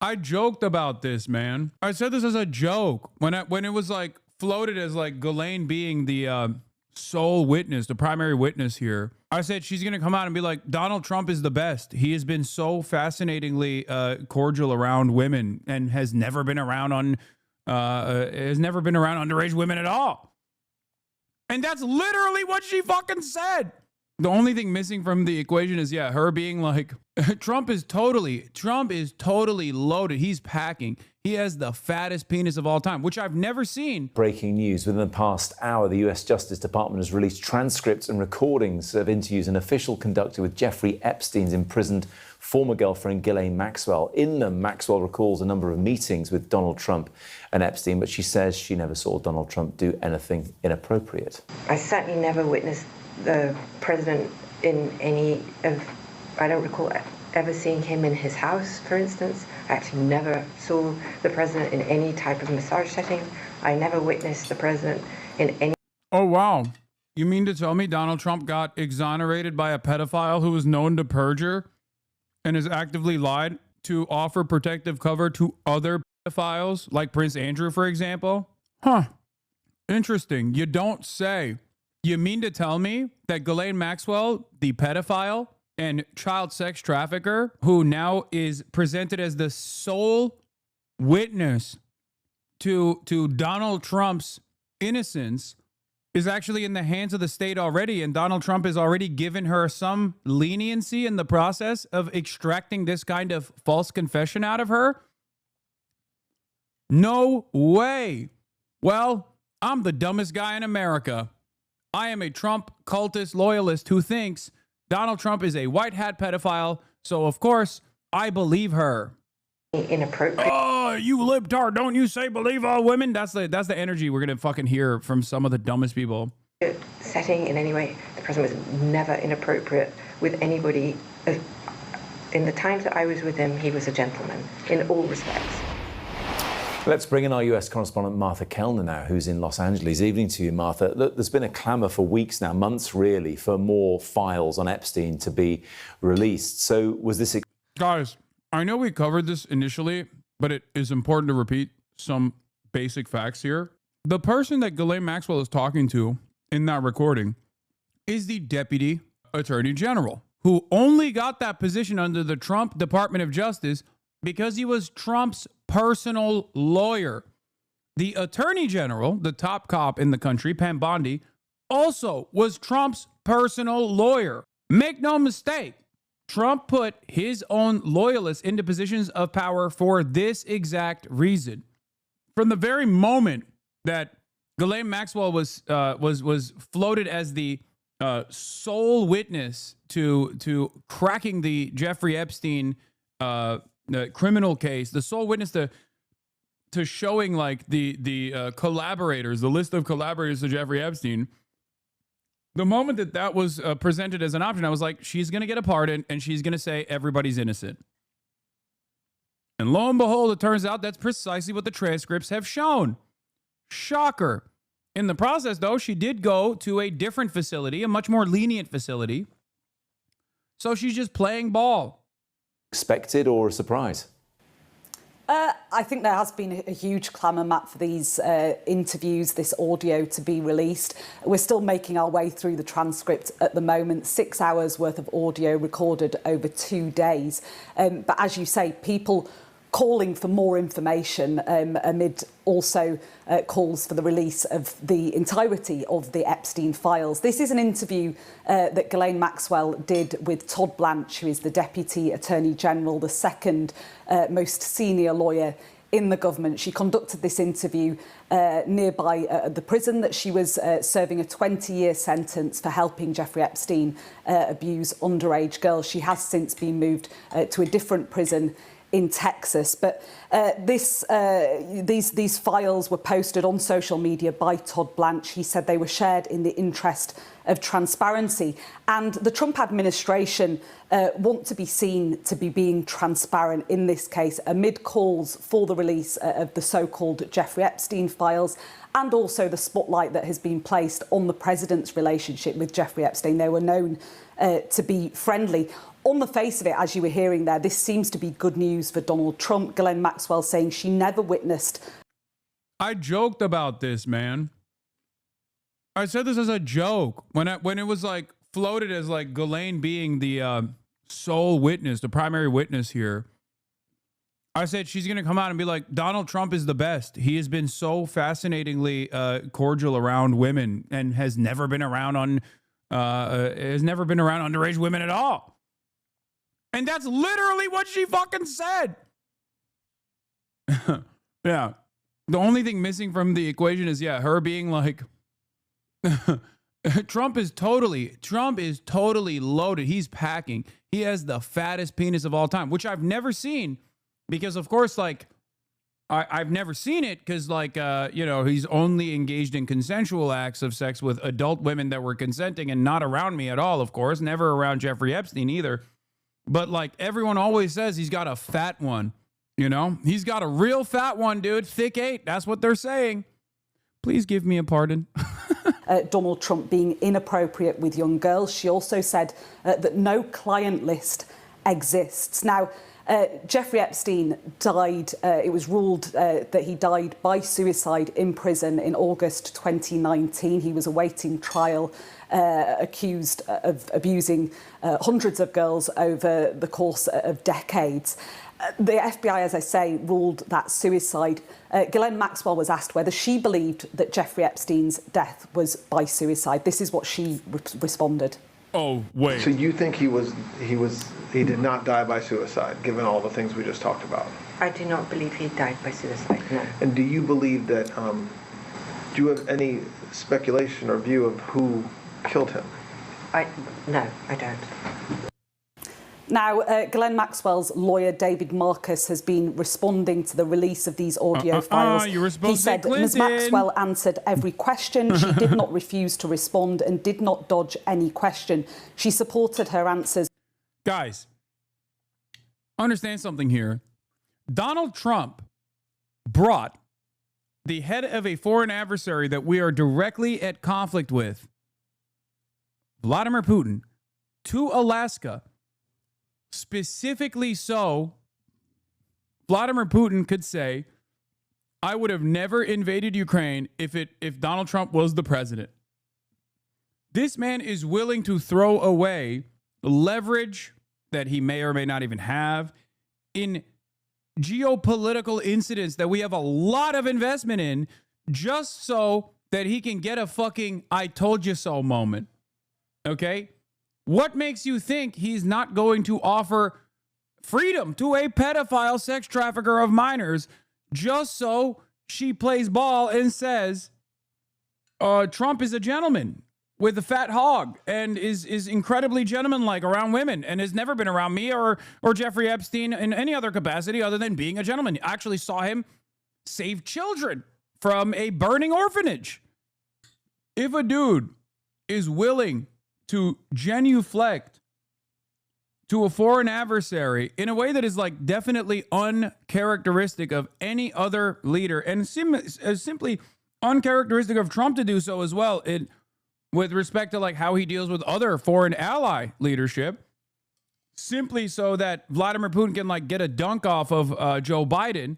I joked about this, man. I said this as a joke when it was like floated as like Ghislaine being the sole witness, the primary witness here. I said she's gonna come out and be like, Donald Trump is the best. He has been so fascinatingly cordial around women and has never been around underage women at all. And that's literally what she fucking said. The only thing missing from the equation is, yeah, her being like, Trump is totally loaded. He's packing. He has the fattest penis of all time, which I've never seen. Breaking news. Within the past hour, the US Justice Department has released transcripts and recordings of interviews an official conducted with Jeffrey Epstein's imprisoned former girlfriend, Ghislaine Maxwell. In them, Maxwell recalls a number of meetings with Donald Trump and Epstein, but she says she never saw Donald Trump do anything inappropriate. I certainly never witnessed the president in any of, I don't recall ever seeing him in his house, for instance. I actually never saw the president in any type of massage setting. I never witnessed the president in any... Oh, wow. You mean to tell me Donald Trump got exonerated by a pedophile who was known to perjure and has actively lied to offer protective cover to other pedophiles, like Prince Andrew, for example? Huh. Interesting. You don't say. You mean to tell me that Ghislaine Maxwell, the pedophile and child sex trafficker, who now is presented as the sole witness to Donald Trump's innocence, is actually in the hands of the state already, and Donald Trump has already given her some leniency in the process of extracting this kind of false confession out of her? No way. Well, I'm the dumbest guy in America. I am a Trump cultist loyalist who thinks Donald Trump is a white hat pedophile, so of course I believe her. Inappropriate. Oh, you libtard, don't you say believe all women? That's the energy we're gonna fucking hear from some of the dumbest people. Setting in any way. The president was never inappropriate with anybody. In the times that I was with him, he was a gentleman in all respects. Let's bring in our US correspondent Martha Kellner now, who's in Los Angeles. Evening to you, Martha. Look, there's been a clamour for weeks now, months really, for more files on Epstein to be released. So was this... Guys, I know we covered this initially, but it is important to repeat some basic facts here. The person that Ghislaine Maxwell is talking to in that recording is the Deputy Attorney General, who only got that position under the Trump Department of Justice because he was Trump's personal lawyer. The Attorney General, the top cop in the country, Pam Bondi, also was Trump's personal lawyer. Make no mistake, Trump put his own loyalists into positions of power for this exact reason. From the very moment that Ghislaine Maxwell was floated as the sole witness to cracking the Jeffrey Epstein the criminal case, the sole witness to showing like the collaborators, the list of collaborators to Jeffrey Epstein. The moment that was presented as an option, I was like, she's going to get a pardon and she's going to say everybody's innocent. And lo and behold, it turns out that's precisely what the transcripts have shown. Shocker. In the process, though, she did go to a different facility, a much more lenient facility. So she's just playing ball. Expected or a surprise? I think there has been a huge clamour, Matt, for these interviews, this audio to be released. We're still making our way through the transcript at the moment, 6 hours worth of audio recorded over 2 days. But as you say, people calling for more information amid also calls for the release of the entirety of the Epstein files. This is an interview that Ghislaine Maxwell did with Todd Blanche, who is the Deputy Attorney General, the second most senior lawyer in the government. She conducted this interview nearby the prison that she was serving a 20-year sentence for helping Jeffrey Epstein abuse underage girls. She has since been moved to a different prison in Texas. But these files were posted on social media by Todd Blanche. He said they were shared in the interest of transparency. And the Trump administration want to be seen to be being transparent in this case, amid calls for the release of the so-called Jeffrey Epstein files, and also the spotlight that has been placed on the president's relationship with Jeffrey Epstein. They were known to be friendly. On the face of it, as you were hearing there, this seems to be good news for Donald Trump. Ghislaine Maxwell saying she never witnessed. I joked about this, man. I said this as a joke when it was like floated as like Ghislaine being the sole witness, the primary witness here. I said she's going to come out and be like, Donald Trump is the best. He has been so fascinatingly cordial around women and has never been around underage women at all. And that's literally what she fucking said. Yeah. The only thing missing from the equation is, her being like, Trump is totally loaded. He's packing. He has the fattest penis of all time, which I've never seen because, of course, like, I've never seen it because, like, he's only engaged in consensual acts of sex with adult women that were consenting and not around me at all, of course, never around Jeffrey Epstein either. But, like, everyone always says he's got a fat one, He's got a real fat one, dude. Thick 8. That's what they're saying. Please give me a pardon. Donald Trump being inappropriate with young girls. She also said that no client list exists. Now, Jeffrey Epstein died. It was ruled that he died by suicide in prison in August 2019. He was awaiting trial, accused of abusing hundreds of girls over the course of decades. The FBI, as I say, ruled that suicide. Ghislaine Maxwell was asked whether she believed that Jeffrey Epstein's death was by suicide. This is what she responded. Oh, wait. So you think he did not die by suicide, given all the things we just talked about? I do not believe he died by suicide, no. And do you believe that, do you have any speculation or view of who killed him? No, I don't. Now, Ghislaine Maxwell's lawyer, David Marcus, has been responding to the release of these audio files. He said Ms. Maxwell answered every question. She did not refuse to respond and did not dodge any question. She supported her answers. Guys, understand something here. Donald Trump brought the head of a foreign adversary that we are directly at conflict with, Vladimir Putin, to Alaska. Specifically so, Vladimir Putin could say, I would have never invaded Ukraine if Donald Trump was the president. This man is willing to throw away leverage that he may or may not even have in geopolitical incidents that we have a lot of investment in just so that he can get a fucking I told you so moment. Okay? What makes you think he's not going to offer freedom to a pedophile sex trafficker of minors just so she plays ball and says Trump is a gentleman with a fat hog and is incredibly gentlemanlike around women and has never been around me or Jeffrey Epstein in any other capacity other than being a gentleman? I actually saw him save children from a burning orphanage. If a dude is willing to genuflect to a foreign adversary in a way that is like definitely uncharacteristic of any other leader and simply uncharacteristic of Trump to do so as well, with respect to like how he deals with other foreign ally leadership, simply so that Vladimir Putin can like get a dunk off of Joe Biden,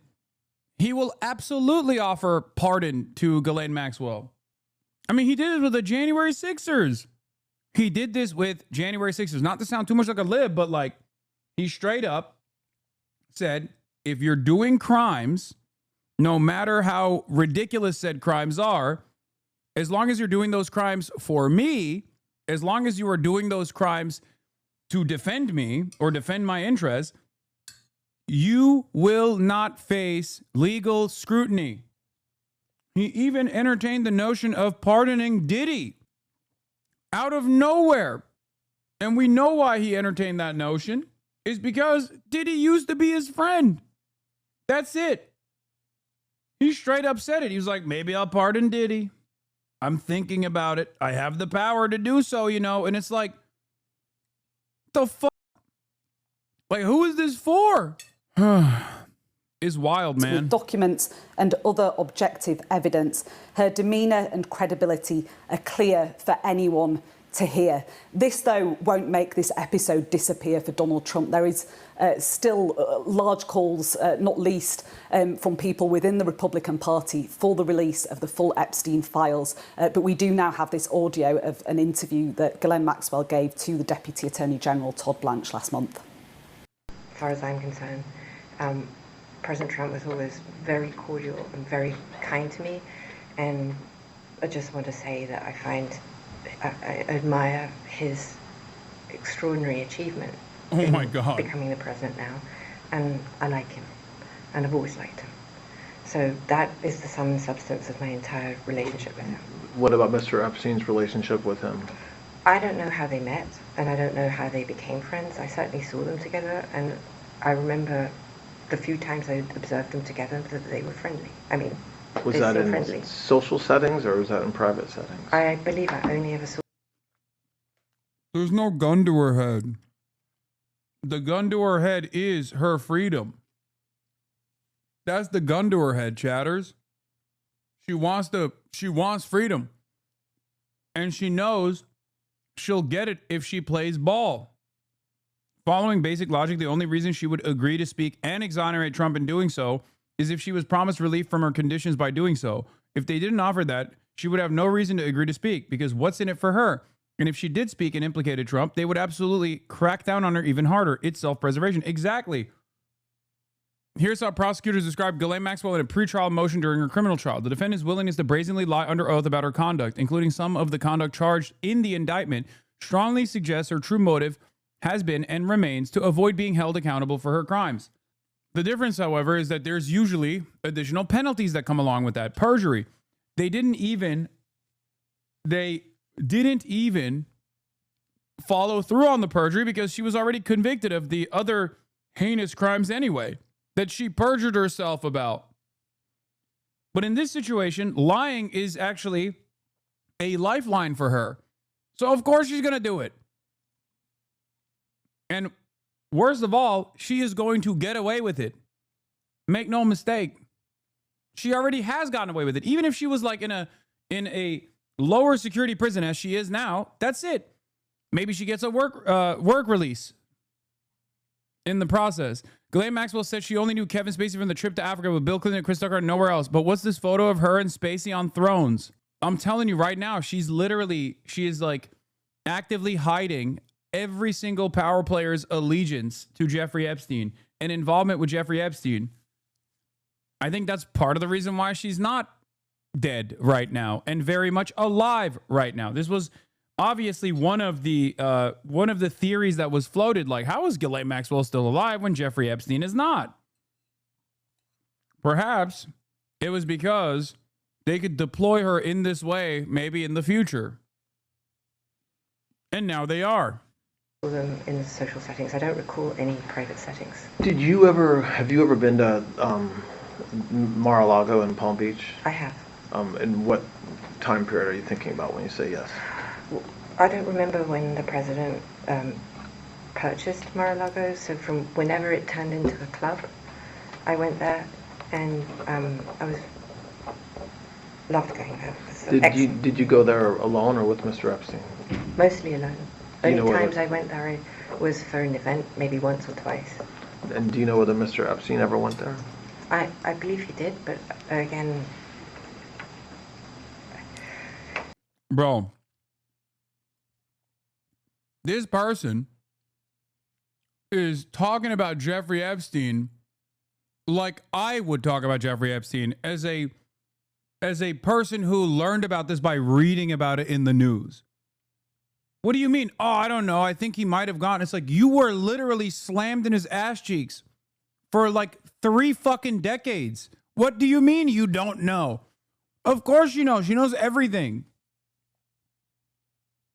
he will absolutely offer pardon to Ghislaine Maxwell. I mean, he did it with the January 6ers. He did this with January 6ers. Not to sound too much like a lib, but like he straight up said, if you're doing crimes, no matter how ridiculous said crimes are, as long as you're doing those crimes for me, as long as you are doing those crimes to defend me or defend my interests, you will not face legal scrutiny. He even entertained the notion of pardoning Diddy out of nowhere. And we know why he entertained that notion is because Diddy used to be his friend. That's it. He straight up said it. He was like, maybe I'll pardon Diddy. I'm thinking about it. I have the power to do so, And it's like, the fuck? Like, who is this for? Is wild, man. With documents and other objective evidence, her demeanour and credibility are clear for anyone to hear. This, though, won't make this episode disappear for Donald Trump. There is still large calls, not least from people within the Republican Party, for the release of the full Epstein files. But we do now have this audio of an interview that Ghislaine Maxwell gave to the Deputy Attorney General, Todd Blanche, last month. As far as I'm concerned, President Trump was always very cordial and very kind to me. And I just want to say that I admire his extraordinary achievement. Oh my God. Becoming the president now. And I like him. And I've always liked him. So that is the sum and substance of my entire relationship with him. What about Mr. Epstein's relationship with him? I don't know how they met, and I don't know how they became friends. I certainly saw them together, and I remember the few times I observed them together that they were friendly. I mean, Was they're that still in friendly. social settings, or was that in private settings? I believe I only ever saw. There's no gun to her head. The gun to her head is her freedom. That's the gun to her head, chatters. She wants freedom. And she knows she'll get it if she plays ball. Following basic logic, the only reason she would agree to speak and exonerate Trump in doing so is if she was promised relief from her conditions by doing so. If they didn't offer that, she would have no reason to agree to speak, because what's in it for her? And if she did speak and implicated Trump, they would absolutely crack down on her even harder. It's self-preservation. Exactly. Here's how prosecutors described Ghislaine Maxwell in a pretrial motion during her criminal trial. The defendant's willingness to brazenly lie under oath about her conduct, including some of the conduct charged in the indictment, strongly suggests her true motive has been and remains to avoid being held accountable for her crimes. The difference, however, is that there's usually additional penalties that come along with that. Perjury. They didn't even follow through on the perjury because she was already convicted of the other heinous crimes anyway that she perjured herself about. But in this situation, lying is actually a lifeline for her. So of course she's going to do it. And worst of all, she is going to get away with it. Make no mistake. She already has gotten away with it. Even if she was like in a lower security prison as she is now, that's it. Maybe she gets a work release in the process. Ghislaine Maxwell said she only knew Kevin Spacey from the trip to Africa with Bill Clinton and Chris Tucker and nowhere else. But what's this photo of her and Spacey on thrones? I'm telling you right now, she is like actively hiding every single power player's allegiance to Jeffrey Epstein and involvement with Jeffrey Epstein. I think that's part of the reason why she's not dead right now and very much alive right now. This was obviously one of the theories that was floated. Like, how is Ghislaine Maxwell still alive when Jeffrey Epstein is not? Perhaps it was because they could deploy her in this way, maybe in the future. And now they are. Them in social settings. I don't recall any private settings. Have you ever been to Mar-a-Lago in Palm Beach? I have. And what time period are you thinking about when you say yes? Well, I don't remember when the president purchased Mar-a-Lago, so from whenever it turned into a club, I went there, and I loved going there. Did you go there alone or with Mr. Epstein? Mostly alone. You Only times I went there was for an event, maybe once or twice. And do you know whether Mr. Epstein ever went there? I believe he did, but again... Bro, this person is talking about Jeffrey Epstein like I would talk about Jeffrey Epstein as a person who learned about this by reading about it in the news. What do you mean? Oh, I don't know. I think he might have gone. It's like you were literally slammed in his ass cheeks for like 3 fucking decades. What do you mean you don't know? Of course you know. She knows everything.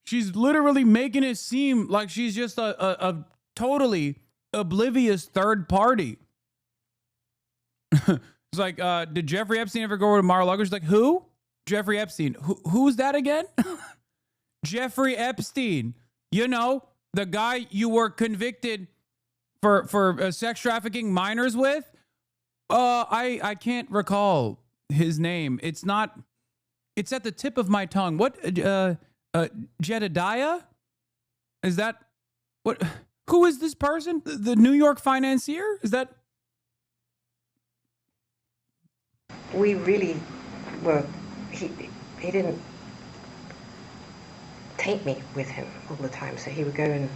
She's literally making it seem like she's just a totally oblivious third party. It's like, did Jeffrey Epstein ever go to Mar-a-Lago? She's like, who? Jeffrey Epstein. Who's that again? Jeffrey Epstein. You know, the guy you were convicted for sex trafficking minors with? I can't recall his name. It's at the tip of my tongue. What, Jedediah? Is that what? Who is this person? The New York financier? Is that? We really were. He didn't take me with him all the time, so he would go and.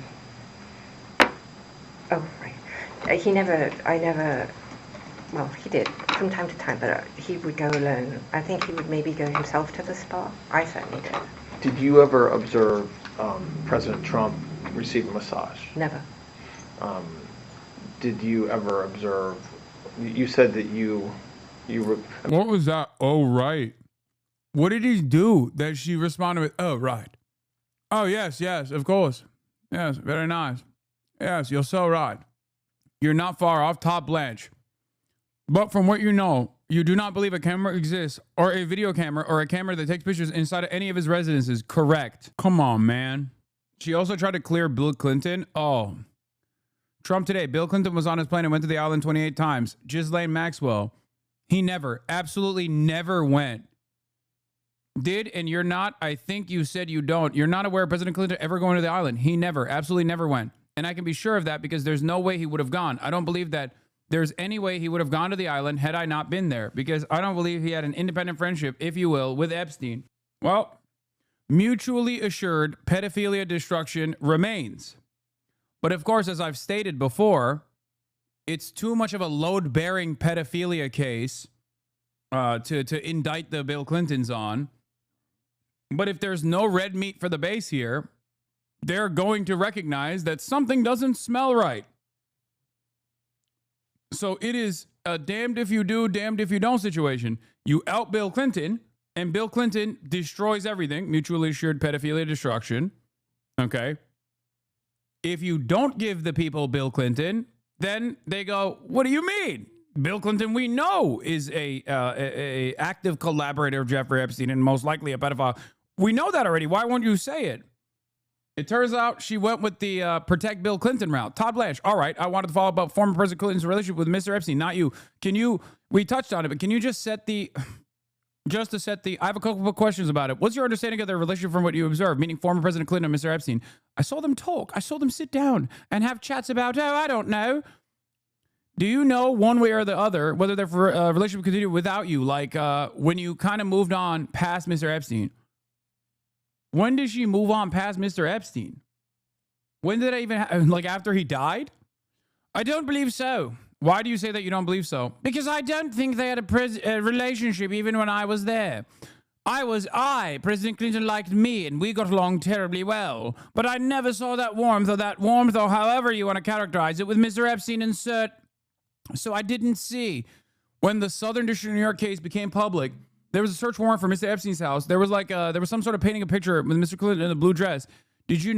Oh right. He never. I never. Well, he did from time to time, but he would go alone. I think he would maybe go himself to the spa. I certainly did. Did you ever observe President Trump receive a massage? Never. Did you ever observe? You said that you were. What was that? Oh, right. What did he do that she responded with, oh, right. Oh, yes, of course. Yes, very nice. Yes, you're so right. You're not far off, top blanche. But from what you know, you do not believe a camera exists, or a video camera, or a camera that takes pictures inside of any of his residences. Correct. Come on, man. She also tried to clear Bill Clinton. Oh. Trump today. Bill Clinton was on his plane and went to the island 28 times. Ghislaine Maxwell. He never, absolutely never went. Did, and you're not, I think you said you don't. You're not aware of President Clinton ever going to the island. He never, absolutely never went. And I can be sure of that because there's no way he would have gone. I don't believe that there's any way he would have gone to the island had I not been there, because I don't believe he had an independent friendship, if you will, with Epstein. Well, mutually assured pedophilia destruction remains. But of course, as I've stated before, it's too much of a load-bearing pedophilia case to indict the Bill Clintons on. But if there's no red meat for the base here, they're going to recognize that something doesn't smell right. So it is a damned if you do, damned if you don't situation. You out Bill Clinton, and Bill Clinton destroys everything. Mutually assured pedophilia destruction. Okay. If you don't give the people Bill Clinton, then they go, what do you mean? Bill Clinton, we know, is a active collaborator of Jeffrey Epstein and most likely a pedophile. We know that already. Why won't you say it? It turns out she went with the protect Bill Clinton route. Todd Blanche. All right. I wanted to follow up about former President Clinton's relationship with Mr. Epstein, not you. We touched on it, but can you just I have a couple of questions about it. What's your understanding of their relationship from what you observed, meaning former President Clinton and Mr. Epstein? I saw them talk. I saw them sit down and have chats about, I don't know. Do you know one way or the other whether their relationship continued without you? Like when you kind of moved on past Mr. Epstein. When did she move on past Mr. Epstein? When did I even, like after he died? I don't believe so. Why do you say that you don't believe so? Because I don't think they had a relationship even when I was there. President Clinton liked me, and we got along terribly well. But I never saw that warmth, or however you want to characterize it, with Mr. Epstein insert. So I didn't see. When the Southern District of New York case became public, there was a search warrant for Mr. Epstein's house. There was there was some sort of painting a picture with Mr. Clinton in a blue dress. Do you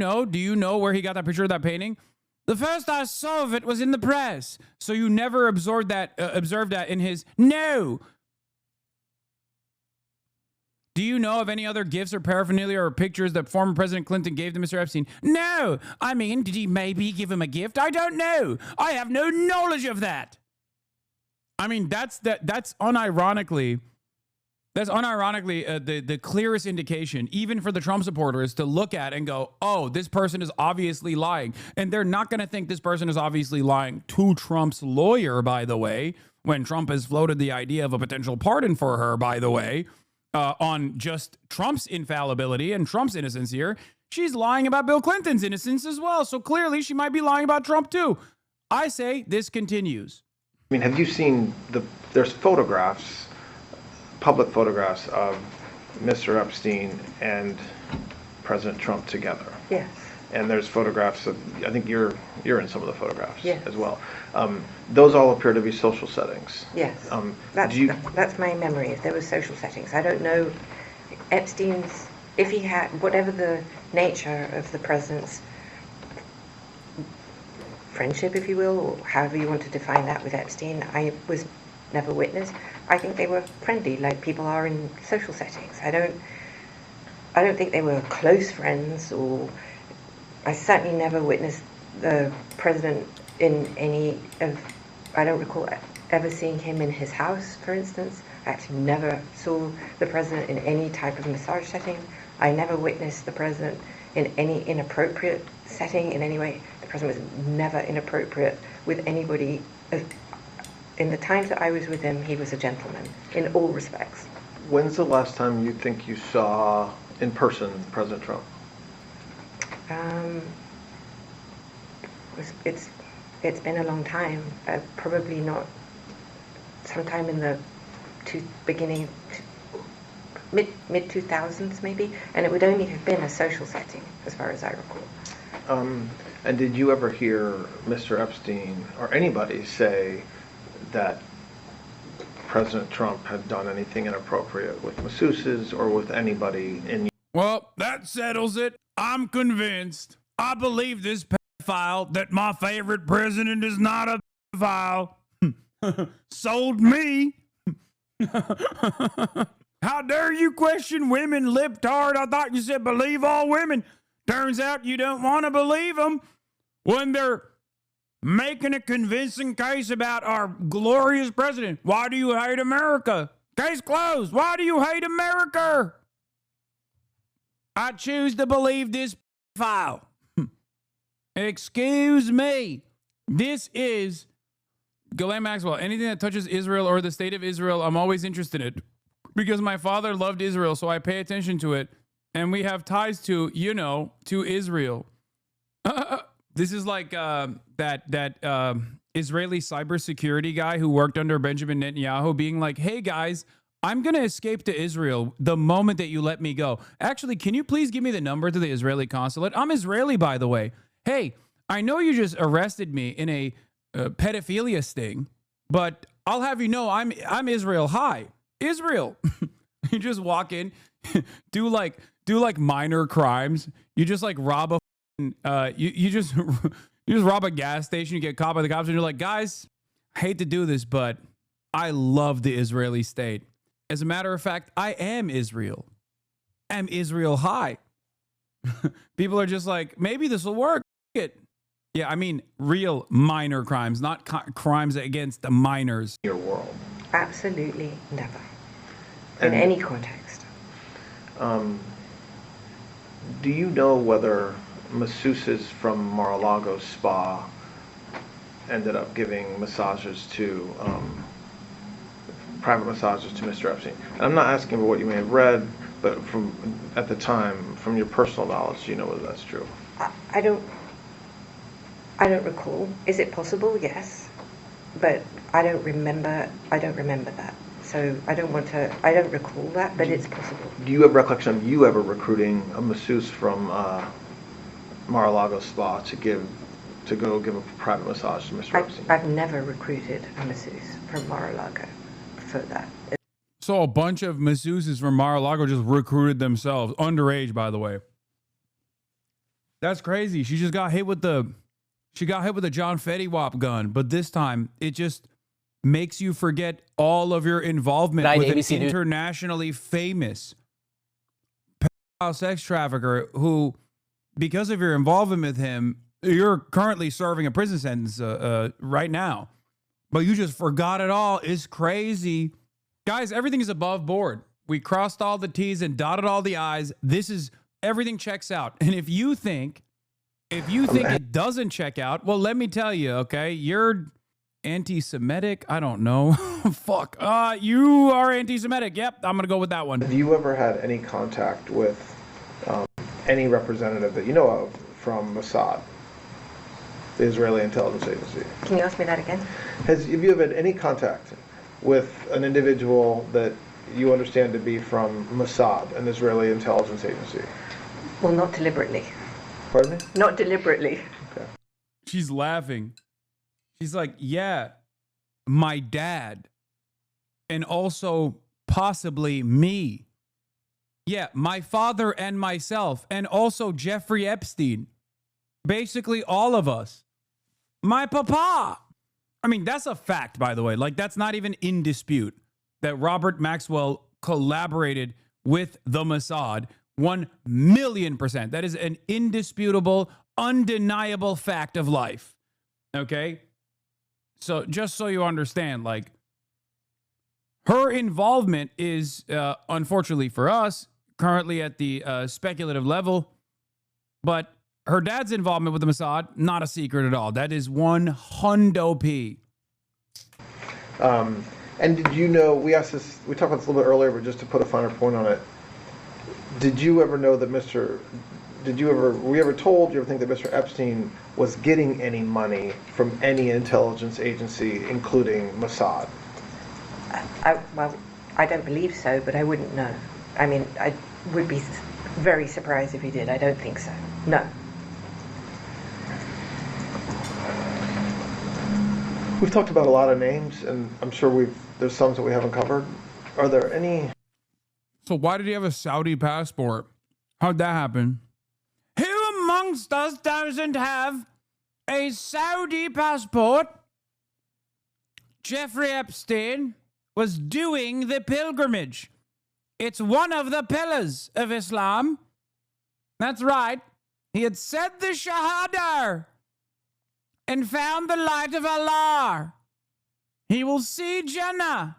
know where he got that picture of that painting? The first I saw of it was in the press. So you never observed that in his... No. Do you know of any other gifts or paraphernalia or pictures that former President Clinton gave to Mr. Epstein? No. I mean, did he maybe give him a gift? I don't know. I have no knowledge of that. I mean, that's unironically... That's unironically the clearest indication, even for the Trump supporters, to look at and go, oh, this person is obviously lying. And they're not going to think this person is obviously lying to Trump's lawyer, by the way, when Trump has floated the idea of a potential pardon for her, by the way, on just Trump's infallibility and Trump's innocence here. She's lying about Bill Clinton's innocence as well. So clearly she might be lying about Trump, too. I say this continues. I mean, have you seen there's photographs, public photographs of Mr. Epstein and President Trump together? Yes. And there's photographs of, I think you're in some of the photographs yes. as well. Those all appear to be social settings. Yes. That's my memory. If there were social settings, I don't know Epstein's. If he had whatever the nature of the president's friendship, if you will, or however you want to define that with Epstein, I was never witness. I think they were friendly, like people are in social settings. I don't think they were close friends, or I certainly never witnessed the president in any of. I don't recall ever seeing him in his house, for instance. I actually never saw the president in any type of massage setting. I never witnessed the president in any inappropriate setting in any way. The president was never inappropriate with anybody. In the times that I was with him, he was a gentleman in all respects. When's the last time you think you saw in person President Trump? It's been a long time. Probably not. Sometime in the beginning, mid 2000s maybe, and it would only have been a social setting, as far as I recall. And did you ever hear Mr. Epstein or anybody say that President Trump had done anything inappropriate with masseuses or with anybody in? Well, that settles it. I'm convinced. I believe this pedophile that my favorite president is not a pedophile. Sold me. How dare you question women, libtard? I thought you said believe all women. Turns out you don't want to believe them when they're making a convincing case about our glorious president. Why do you hate America? Case closed. Why do you hate America? I choose to believe this file. Excuse me. This is Ghislaine Maxwell. Anything that touches Israel or the state of Israel, I'm always interested in it because my father loved Israel, so I pay attention to it. And we have ties to, to Israel. This is like that Israeli cybersecurity guy who worked under Benjamin Netanyahu being like, hey, guys, I'm going to escape to Israel the moment that you let me go. Actually, can you please give me the number to the Israeli consulate? I'm Israeli, by the way. Hey, I know you just arrested me in a pedophilia sting, but I'll have you know I'm Israel. Hi, Israel. You just walk in, do like minor crimes. You just like rob you just rob a gas station. You get caught by the cops, and you're like, guys, I hate to do this, but I love the Israeli state. As a matter of fact, I am Israel. I'm Israel high. People are just like, maybe this will work. Yeah, I mean, real minor crimes, not crimes against the minors. Your world. Absolutely never. In any context. Do you know whether masseuses from Mar-a-Lago spa ended up giving massages to, private massages to Mr. Epstein? And I'm not asking for what you may have read, but at the time, from your personal knowledge, do you know whether that's true? I don't recall. Is it possible? Yes. But I don't remember that. So I don't recall that, but it's possible. Do you have recollection of you ever recruiting a masseuse from Mar-a-Lago spa to go give a private massage to Mr. Epstein? I've never recruited a masseuse from Mar-a-Lago for that. So a bunch of masseuses from Mar-a-Lago just recruited themselves, underage, by the way. That's crazy. She just got hit with the John Fetty Wap gun, but this time it just makes you forget all of your involvement with ABC an internationally famous pedophile sex trafficker who, because of your involvement with him, you're currently serving a prison sentence right now. But you just forgot it all. It's crazy. Guys, everything is above board. We crossed all the T's and dotted all the I's. Everything checks out. And if you think it doesn't check out, well, let me tell you, okay? You're anti-Semitic? I don't know. Fuck. You are anti-Semitic. Yep, I'm going to go with that one. Have you ever had any contact with any representative that you know of from Mossad, the Israeli intelligence agency? Can you ask me that again? Have you ever had any contact with an individual that you understand to be from Mossad, an Israeli intelligence agency? Well, not deliberately. Pardon me? Not deliberately. Okay. She's laughing. She's like, yeah, my dad. And also possibly me. Yeah, my father and myself. And also Jeffrey Epstein. Basically all of us. My papa. I mean, that's a fact, by the way. Like, that's not even in dispute that Robert Maxwell collaborated with the Mossad. 1,000,000%. That is an indisputable, undeniable fact of life. Okay? So just so you understand, like, her involvement is, unfortunately for us, currently at the speculative level. But her dad's involvement with the Mossad, not a secret at all. That is one hundo P. And did you know, we asked this, we talked about this a little bit earlier, but just to put a finer point on it, did you ever know that were you ever told, do you ever think that Mr. Epstein was getting any money from any intelligence agency, including Mossad? Well, I don't believe so, but I wouldn't know. I mean, I would be very surprised if he did. I don't think so. No. We've talked about a lot of names, and I'm sure there's some that we haven't covered. Are there any? So why did he have a Saudi passport? How'd that happen? Who amongst us doesn't have a Saudi passport? Jeffrey Epstein was doing the pilgrimage. It's one of the pillars of Islam. That's right. He had said the Shahada and found the light of Allah. He will see Jannah.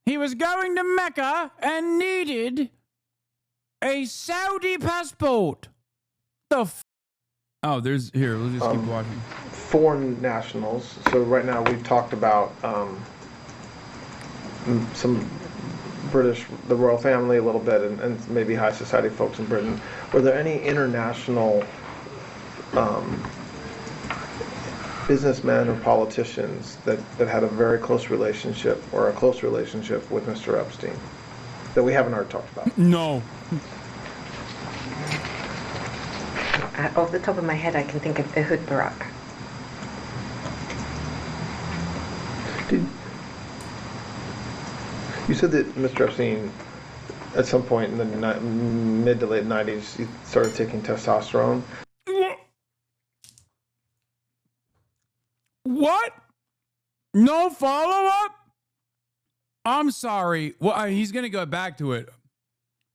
He was going to Mecca and needed a Saudi passport. Oh, let's just keep watching. Foreign nationals. So right now we've talked about some British, the royal family a little bit, and maybe high society folks in Britain. Were there any international businessmen or politicians that had a very close relationship or a close relationship with Mr. Epstein that we haven't already talked about? No. Off the top of my head, I can think of Ehud Barak. You said that Mr. Epstein, at some point in the mid to late 90s, he started taking testosterone. What? No follow-up? I'm sorry. Well, he's going to go back to it.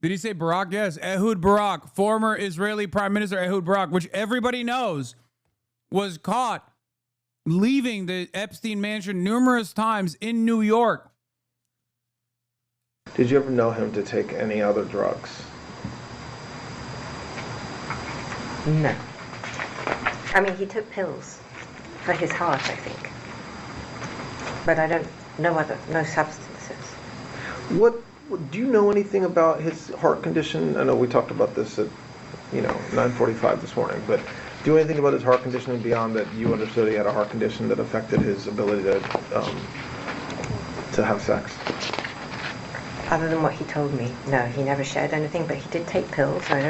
Did he say Barak? Yes. Ehud Barak, former Israeli Prime Minister Ehud Barak, which everybody knows was caught leaving the Epstein mansion numerous times in New York. Did you ever know him to take any other drugs? No. I mean, he took pills for his heart, I think. But I don't know no substances. Do you know anything about his heart condition? I know we talked about this at, 9:45 this morning, but do you know anything about his heart condition beyond that you understood he had a heart condition that affected his ability to have sex? Other than what he told me, no, he never shared anything, but he did take pills. I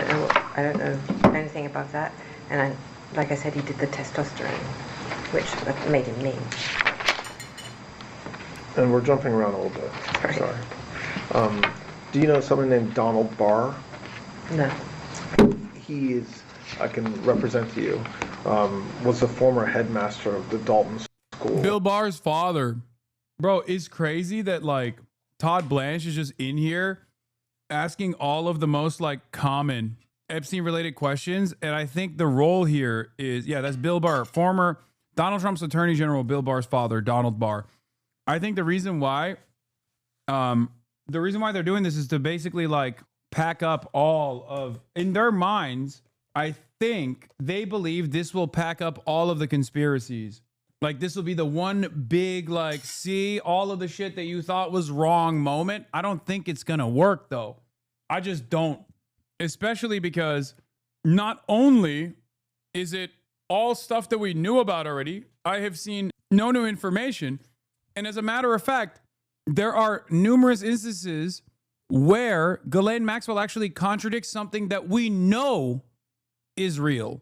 don't know anything about that. And like I said, he did the testosterone, which made him mean. And we're jumping around a little bit. Sorry. Do you know someone named Donald Barr? No. He is, I can represent to you, was the former headmaster of the Dalton School. Bill Barr's father. Bro, it's crazy that Todd Blanche is just in here asking all of the most common Epstein related questions. And I think the role here is, that's Bill Barr, former Donald Trump's attorney general, Bill Barr's father, Donald Barr. I think the reason why they're doing this is to basically pack up all of, in their minds, I think they believe this will pack up all of the conspiracies. This will be the one big, see all of the shit that you thought was wrong moment. I don't think it's going to work, though. I just don't. Especially because not only is it all stuff that we knew about already, I have seen no new information. And as a matter of fact, there are numerous instances where Ghislaine Maxwell actually contradicts something that we know is real.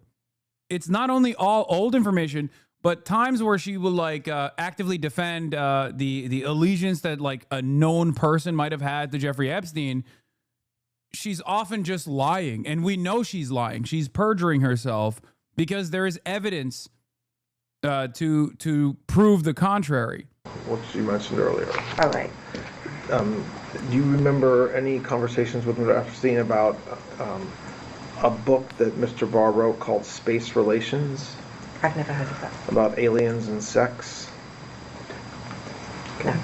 It's not only all old information, but times where she will actively defend the allegiance that a known person might have had to Jeffrey Epstein. She's often just lying, and we know she's lying. She's perjuring herself because there is evidence to prove the contrary. What you mentioned earlier. All right. Do you remember any conversations with Mr. Epstein about a book that Mr. Barr wrote called Space Relations? I've never heard of that. About aliens and sex? No.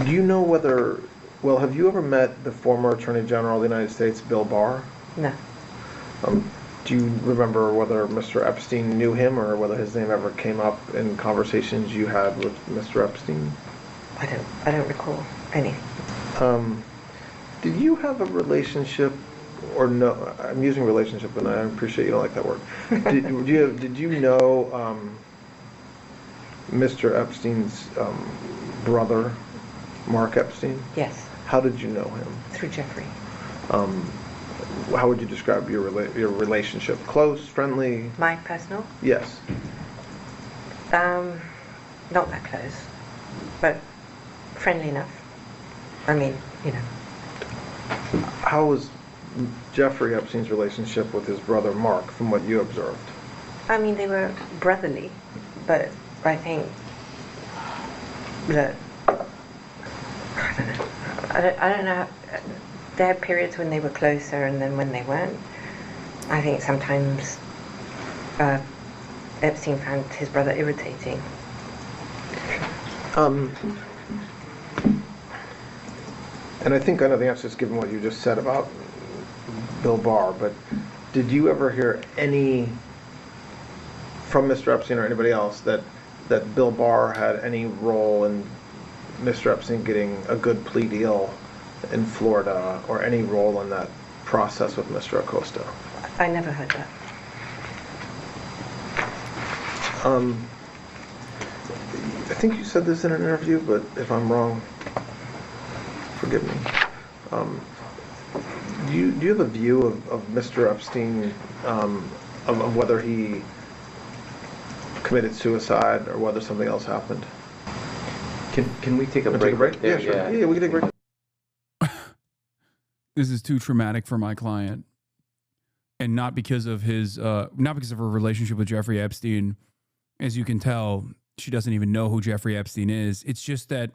Do you know whether Well, have you ever met the former Attorney General of the United States, Bill Barr? No. Do you remember whether Mr. Epstein knew him or whether his name ever came up in conversations you had with Mr. Epstein? I don't recall any. Did you have a relationship, or no? I'm using relationship, and I appreciate you don't like that word. Did you know Mr. Epstein's brother, Mark Epstein? Yes. How did you know him? Through Jeffrey. How would you describe your relationship? Close, friendly? My personal? Yes. Not that close, but friendly enough. I mean, you know. How was Jeffrey Epstein's relationship with his brother Mark, from what you observed? I mean, they were brotherly, but I think that I don't know. There had periods when they were closer, and then when they weren't. I think sometimes Epstein found his brother irritating. And I think I know the answer is given what you just said about Bill Barr, but did you ever hear any from Mr. Epstein or anybody else that Bill Barr had any role in Mr. Epstein getting a good plea deal in Florida, or any role in that process with Mr. Acosta? I never heard that. I think you said this in an interview, but if I'm wrong, forgive me. Do you have a view of Mr. Epstein, of whether he committed suicide or whether something else happened? Can we take a Wanna break? take a break? Yeah, sure. Yeah, we can take a break. This is too traumatic for my client, and not because of her relationship with Jeffrey Epstein. As you can tell, she doesn't even know who Jeffrey Epstein is. It's just that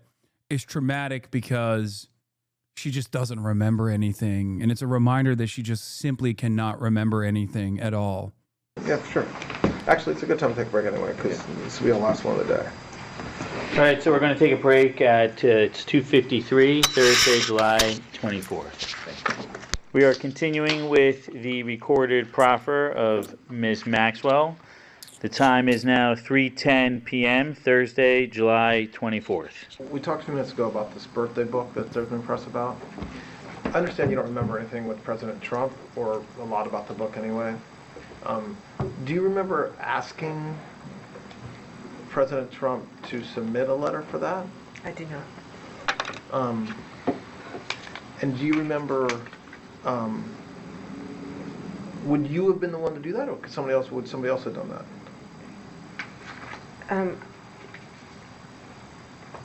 it's traumatic because she just doesn't remember anything, and it's a reminder that she just simply cannot remember anything at all. Yeah, sure. Actually, it's a good time to take a break anyway, because this will be the last one of the day. All right, so we're going to take a break at it's 2:53, Thursday, July 24th. We are continuing with the recorded proffer of Ms. Maxwell. The time is now 3:10 p.m., Thursday, July 24th. We talked a few minutes ago about this birthday book that there's been press about. I understand you don't remember anything with President Trump, or a lot about the book anyway. Do you remember asking President Trump to submit a letter for that? I do not. And do you remember, would you have been the one to do that, or would somebody else have done that?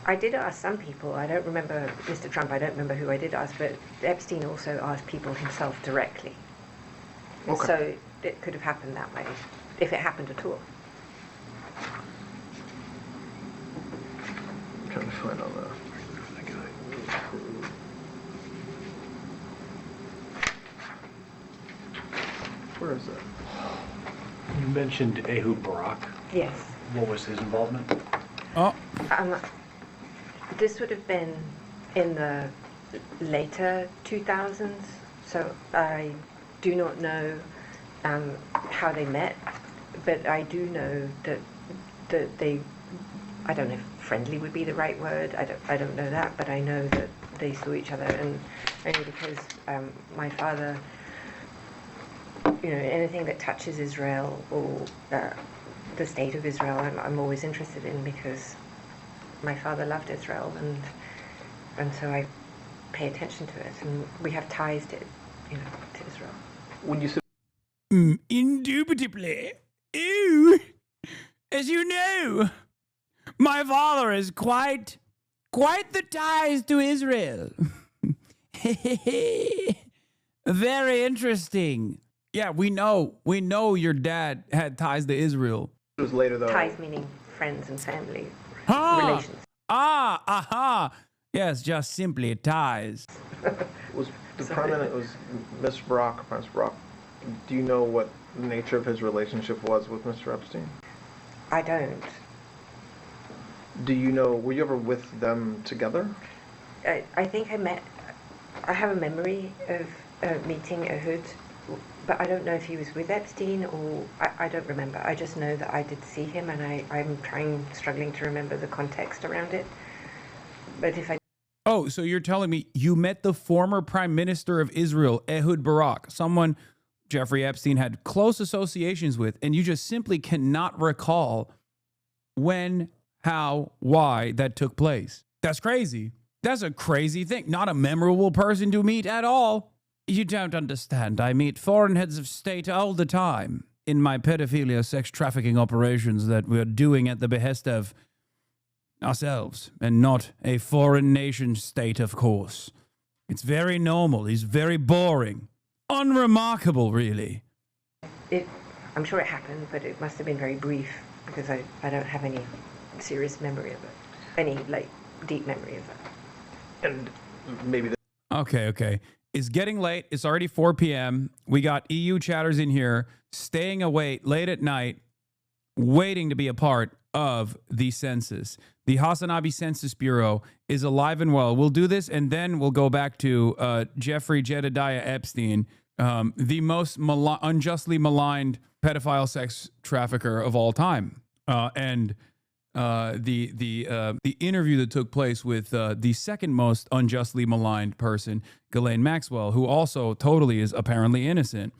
I did ask some people. I don't remember Mr. Trump. I don't remember who I did ask, but Epstein also asked people himself directly. Okay. So it could have happened that way, if it happened at all. I'm trying to find on that. Where is that? You mentioned Ehud Barak. Yes. What was his involvement? Oh, This would have been in the later 2000s, so I do not know how they met, but I do know that they, I don't know if friendly would be the right word, I don't know that, but I know that they saw each other, and only because my father, you know, anything that touches Israel or the state of Israel, I'm always interested in, because my father loved Israel, and so I pay attention to it, and we have ties to, you know, to Israel. When you said indubitably. Ew. As you know, my father is quite the ties to Israel. Very interesting. Yeah, we know your dad had ties to Israel. it was later, though. Ties meaning friends and family relations. Yes, just simply ties. Was the prominent, was Mr. Barak, Prince Barak, do you know what the nature of his relationship was with Mr. Epstein? I don't. Do you know, were you ever with them together? I think I have a memory of meeting Ehud, but I don't know if he was with Epstein or, I don't remember. I just know that I did see him, and I'm struggling to remember the context around it. But if I... Oh, so you're telling me you met the former Prime Minister of Israel, Ehud Barak, someone Jeffrey Epstein had close associations with, and you just simply cannot recall when, how, why that took place. That's crazy. That's a crazy thing. Not a memorable person to meet at all. You don't understand. I meet foreign heads of state all the time in my pedophilia sex trafficking operations that we're doing at the behest of ourselves and not a foreign nation state, of course. It's very normal. He's very boring. Unremarkable, really. I'm sure it happened, but it must have been very brief because I don't have any serious memory of it. Any, deep memory of it. And maybe Okay. It's getting late. It's already 4 p.m. We got EU chatters in here staying awake late at night, waiting to be a part of the census. The HasanAbi Census Bureau is alive and well. We'll do this, and then we'll go back to Jeffrey Jedediah Epstein, the most unjustly maligned pedophile sex trafficker of all time. And the interview that took place with the second most unjustly maligned person, Ghislaine Maxwell, who also totally is apparently innocent.